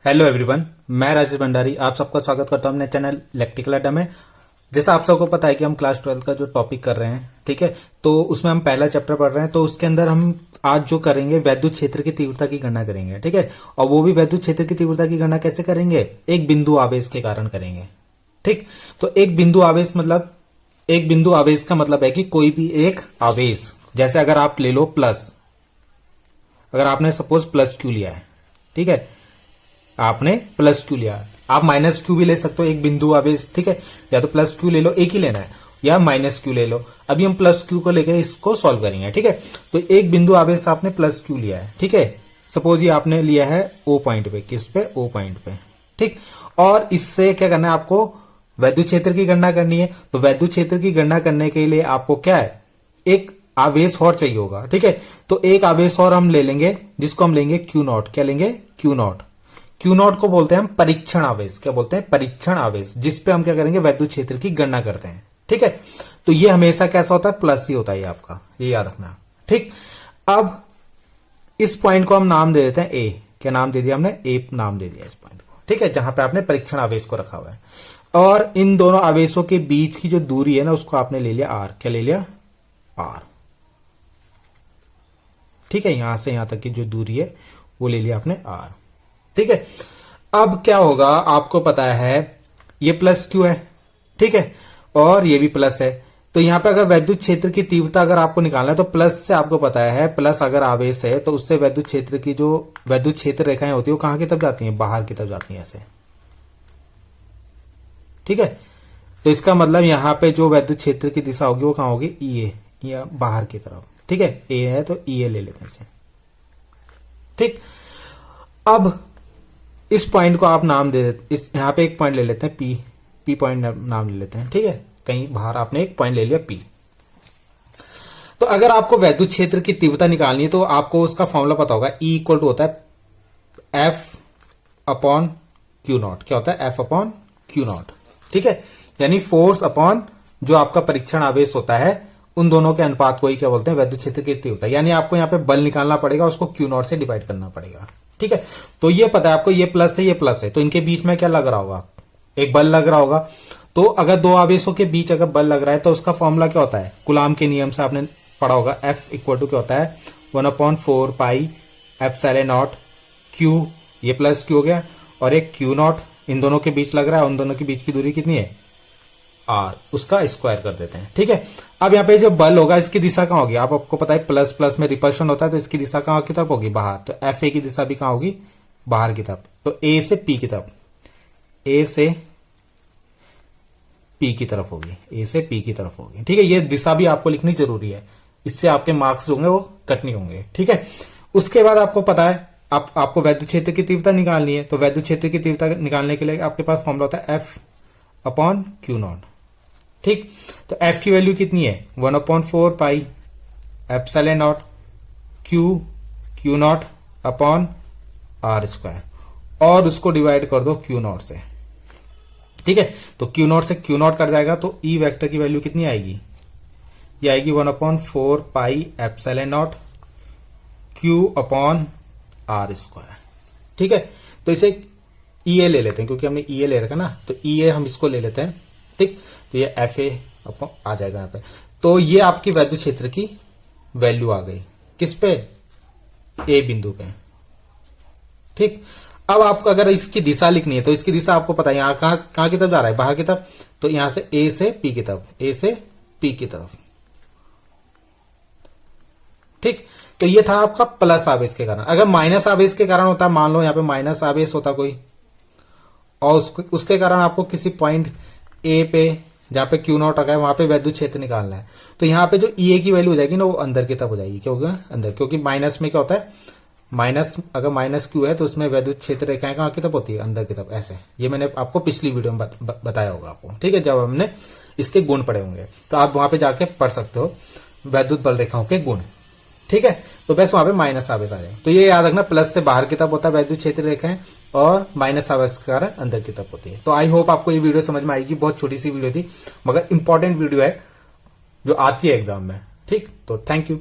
Hello everyone, मैं राजेश भंडारी आप सबका स्वागत करता हूं अपने चैनल इलेक्ट्रिकल अड्डा में। जैसा आप सबको पता है कि हम क्लास 12 का जो टॉपिक कर रहे हैं, ठीक है, तो उसमें हम पहला चैप्टर पढ़ रहे हैं। तो उसके अंदर हम आज जो करेंगे वैद्युत क्षेत्र की तीव्रता की गणना करेंगे, ठीक है। और वो भी वैद्युत क्षेत्र की तीव्रता की गणना कैसे करेंगे? एक बिंदु आवेश के कारण करेंगे, ठीक। तो एक बिंदु आवेश मतलब, एक बिंदु आवेश का मतलब है कि कोई भी एक आवेश, जैसे अगर आप ले लो प्लस, अगर आपने सपोज प्लस क्यू लिया है, ठीक है, आपने प्लस क्यू लिया, आप माइनस क्यू भी ले सकते हो एक बिंदु आवेश, ठीक है। या तो प्लस क्यू ले लो, एक ही लेना है, या माइनस क्यू ले लो। अभी हम प्लस क्यू को लेकर इसको सॉल्व करेंगे, ठीक है। तो एक बिंदु आवेश था, आपने प्लस क्यू लिया है, ठीक है। सपोज ये आपने लिया है ओ पॉइंट पे, किस पे? ओ पॉइंट पे, ठीक। और इससे क्या करना है आपको? वैद्युत क्षेत्र की गणना करनी है। तो वैद्युत क्षेत्र की गणना करने के लिए आपको क्या है? एक आवेश और चाहिए होगा, ठीक है। तो एक आवेश और हम ले लेंगे, जिसको हम लेंगे क्यू नॉट। क्या लेंगे? Q not. क्यू नॉट को बोलते हैं हम परीक्षण आवेश। क्या बोलते हैं? परीक्षण आवेश, जिसपे हम क्या करेंगे? वैद्युत क्षेत्र की गणना करते हैं, ठीक है। तो ये हमेशा कैसा होता है? प्लस ही होता है आपका, ये याद रखना, ठीक। अब इस पॉइंट को हम नाम दे देते हैं ए। क्या नाम दे दिया हमने? ए नाम दे दिया इस पॉइंट को, ठीक है, जहां पे आपने परीक्षण आवेश को रखा हुआ है। और इन दोनों आवेशों के बीच की जो दूरी है ना, उसको आपने ले लिया आर। क्या ले लिया? आर, ठीक है। यहां से यहां तक की जो दूरी है वो ले लिया आपने आर, ठीक है। अब क्या होगा? आपको पता है ये प्लस क्यू है, ठीक है, और ये भी प्लस है। तो यहां पे अगर वैद्युत क्षेत्र की तीव्रता अगर आपको निकालना है, तो प्लस से आपको पता है, प्लस अगर आवेश है तो उससे वैद्युत क्षेत्र की जो वैद्युत क्षेत्र रेखाएं होती है वो कहां की तरफ जाती हैं? बाहर की तरफ जाती हैं, ऐसे, ठीक है। तो इसका मतलब यहां पे जो वैद्युत क्षेत्र की दिशा होगी वो कहां होगी? ई ए, या बाहर की तरफ, ठीक है। ए है तो ई ए ले लेते हैं इसे, ठीक। अब इस पॉइंट को आप नाम दे देते, इस यहां पे एक पॉइंट ले लेते हैं पी। पी पॉइंट नाम ले लेते हैं, ठीक है। कहीं बाहर आपने एक पॉइंट ले लिया पी। तो अगर आपको वैद्युत क्षेत्र की तीव्रता निकालनी है तो आपको उसका फॉर्मूला पता होगा। ई इक्वल टू होता है एफ अपॉन क्यू नॉट। क्या होता है? एफ अपॉन क्यू नॉट, ठीक है। यानी फोर्स अपॉन जो आपका परीक्षण आवेश होता है, उन दोनों के अनुपात को ही क्या बोलते हैं? वैद्युत क्षेत्र की तीव्रता। यानी आपको यहां पे बल निकालना पड़ेगा, उसको क्यू नॉट से डिवाइड करना पड़ेगा, ठीक है। तो ये पता है आपको, ये प्लस है, ये प्लस है, तो इनके बीच में क्या लग रहा होगा? एक बल लग रहा होगा। तो अगर दो आवेशों के बीच अगर बल लग रहा है तो उसका फॉर्मूला क्या होता है? कूलाम के नियम से आपने पढ़ा होगा। एफ इक्वल टू क्या होता है? 1/4 पाई एप्सिलॉन नॉट क्यू, ये प्लस क्यू हो गया, और एक क्यू नॉट इन दोनों के बीच लग रहा है, उन दोनों के बीच की दूरी कितनी है? आर, उसका स्क्वायर कर देते हैं, ठीक है। अब यहाँ पे जो बल होगा इसकी दिशा कहां होगी? आपको पता है प्लस प्लस में रिपल्शन होता है, तो इसकी दिशा कहां की तरफ होगी? बाहर। तो एफ ए की दिशा भी कहां होगी? बाहर की तरफ। तो ए से पी की तरफ, ए से पी की तरफ होगी, ए से पी की तरफ होगी, ठीक है। ये दिशा भी आपको लिखनी जरूरी है, इससे आपके मार्क्स जो होंगे वो कट नहीं होंगे, ठीक है। उसके बाद आपको पता है आपको वैद्युत क्षेत्र की तीव्रता निकालनी है। तो वैद्युत क्षेत्र की तीव्रता निकालने के लिए आपके पास फॉर्मूला होता है एफ अपॉन क्यू नॉट, ठीक। तो एफ की वैल्यू कितनी है? 1/4 pi epsilon not Q not upon R square, और उसको डिवाइड कर दो क्यू नॉट से, ठीक है। तो क्यू नॉट से क्यू नॉट कट जाएगा, तो ई वेक्टर की वैल्यू कितनी आएगी? ये आएगी 1/4 pi epsilon not Q upon R square, ठीक है। तो इसे ई ए ले लेते हैं, क्योंकि हमने ई ए ले रखा ना, तो ई ए हम इसको ले लेते हैं, ठीक। तो ये एफ ए आ जाएगा यहाँ पे। तो ये आपकी वैद्युत क्षेत्र की वैल्यू आ गई, किस पे? ए बिंदु पे, ठीक। अब आपको अगर इसकी दिशा लिखनी है तो इसकी दिशा आपको पता है, यहां कहां की तरफ जा रहा है? बाहर की तरफ। तो यहां से ए से पी की तरफ, ए से पी की तरफ, ठीक। तो ये था आपका प्लस आवेश के कारण। अगर माइनस आवेश के कारण होता, मान लो यहां पे माइनस आवेश होता कोई, और उसके कारण आपको किसी पॉइंट ए पे, जहां पे क्यू नॉट रखा है, वहां पे वैद्युत क्षेत्र निकालना है, तो यहां पे जो ई ए की वैल्यू हो जाएगी ना, वो अंदर की तरफ हो जाएगी। क्या होगा? अंदर, क्योंकि माइनस में क्या होता है? माइनस, अगर माइनस क्यू है तो उसमें वैद्युत क्षेत्र रेखाएं कहां की तरफ होती है? अंदर की तरफ, ऐसे। ये मैंने आपको पिछली वीडियो में बताया होगा आपको, ठीक है, जब हमने इसके गुण पढ़े होंगे, तो आप वहां पे जाके पढ़ सकते हो वैद्युत बल रेखाओं के गुण, ठीक है। तो बस वहां पे माइनस आवेश आ जाए। तो ये याद रखना, प्लस से बाहर की तरफ होता है वैद्युत क्षेत्र रेखाएं, और माइनस आवेश के कारण अंदर की तरफ होती है। तो आई होप आपको ये वीडियो समझ में आएगी। बहुत छोटी सी वीडियो थी, मगर इंपॉर्टेंट वीडियो है जो आती है एग्जाम में, ठीक। तो थैंक यू।